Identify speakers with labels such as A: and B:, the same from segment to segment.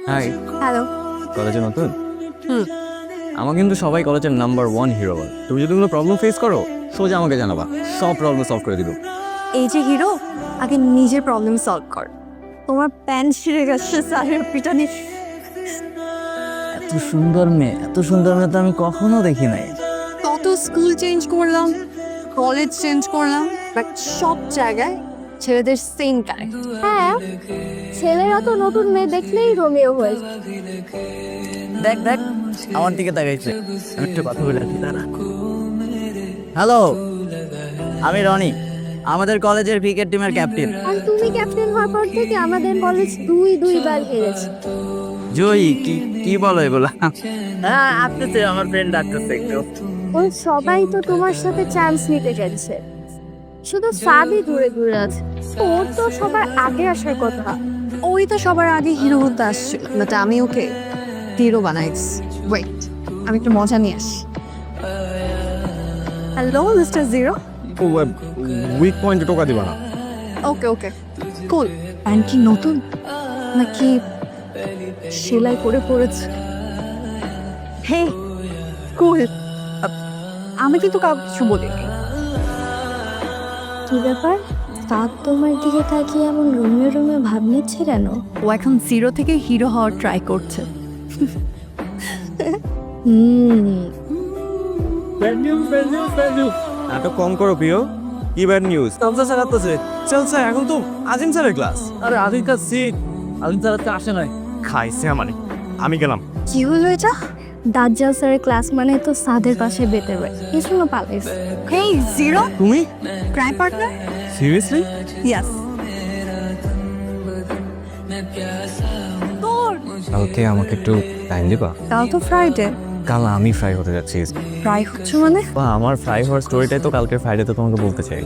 A: High,
B: hello.
A: কলেজে নতুন?
B: হুম।
A: আমার কিন্তু সবাই কলেজের নাম্বার 1 হিরো বল। তুমি যদি কোনো প্রবলেম ফেস করো সোজা আমাকে জানাবা, সব প্রবলেম সলভ করে দিব।
B: এই যে হিরো, আগে নিজের প্রবলেম সলভ কর। তোমার প্যান্ট ছিঁড়ে গেছে স্যারের পিটানি।
A: এত সুন্দর মেয়ে তো আমি কখনো দেখি নাই।
B: কত স্কুল চেঞ্জ করলাম, কলেজ চেঞ্জ করলাম, বাট সব জায়গায় ছেলেদের সেম ক্যারেক্টার।
C: হ্যাঁ, ছেলেরা তো নতুন মেয়ে দেখলেই রোমিও হয়ে যায়।
A: দেখ দেখ আমার দিকে তাকাইছে, আমি একটু কথা বলে আসি দাঁড়া। হ্যালো, আমি রনি, আমাদের কলেজের ক্রিকেট টিমের ক্যাপ্টেন।
C: আর তুমি ক্যাপ্টেন হওয়ার পর থেকে আমাদের কলেজ দুইবার হেরেছে।
A: জয়ী, কি কি বলো এগুলা? হ্যাঁ আসতেছে, আমার ফ্রেন্ড ডাকতেছে একটু।
C: ওই সবাই তো তোমার সাথে চান্স নিতে গেছে, শুধু সাবই দূরে দূরে আছে। ওর তো সবার আগে আসার কথা।
B: ওই তো সবার আগে হিরো হতে আসছিল, বাট আমি ওকে হিরো বানাইছি। ওয়েট, আমি একটু মজা নিয়ে আসি। Hello mister zero.
D: উইক পয়েন্টে টোকা দিবা না।
B: ওকে ওকে কুল। প্যান্ট কি নতুন নাকি সেলাই করে পড়েছে? হে কুল, আমি কিন্তু কাউকে কিছু বলিনি।
C: কি ব্যাপার, তার তোমার দিকে তাকিয়ে এমন রোমিও রোমিও ভাব নিচ্ছে কেন?
B: ও এখন জিরো থেকে হিরো হওয়ার ট্রাই করছে।
D: নাটক কম করো প্রিয়। কি ব্যাড নিউজ?
A: চলছে স্যার আসতেছে।
D: চলছে এখন তো আজিম স্যারের ক্লাস।
A: আরে আজিম কাজ সিট, আজিম স্যার আজকে আসে নাই।
D: খাইছে আমারে, আমি গেলাম।
B: কি হলো এটা?
C: দাজ্জাল স্যারের ক্লাস মানে তো সাদের পাশে বেতে হয়, এই জন্য পালাইছে।
B: হেই জিরো,
D: তুমি
B: ক্রাইম পার্টনার।
D: সিরিয়াসলি?
B: ইয়েস। তোর
A: কালকে আমাকে একটু টাইম দিবা?
B: কাল তো ফ্রাইডে।
A: কাল আমি ফ্রাই হতে যাচ্ছি।
B: ফ্রাই হচ্ছে মানে?
A: বা আমার ফ্রাই হওয়ার স্টোরিটাই তো কালকে ফ্রাইডেতে তোমাকে বলতে চাই।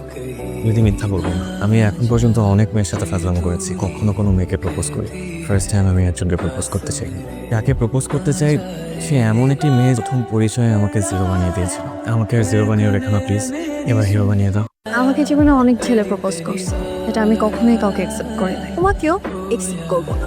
A: যদি মিথ্যা বলবো না, আমি এখন পর্যন্ত অনেক মেয়ের সাথে ফাজলাম করেছি, কখনো কোনো মেয়েকে প্রপোজ করি। ফার্স্ট টাইম আমি একজনকে প্রপোজ করতে চাই। যাকে প্রপোজ করতে চাই সে এমন একটি মেয়ে, প্রথম পরিচয়ে আমাকে জিরো বানিয়ে দিয়েছিল। আমাকে আর জিরো বানিয়ে রেখো না প্লিজ, এবার হিরো বানিয়ে দাও।
B: আমাকে জীবনে অনেক ছেলে প্রপোজ করছে, এটা আমি কখনোই কাউকে অ্যাকসেপ্ট করি না, তোমাকেও অ্যাকসেপ্ট করবো না।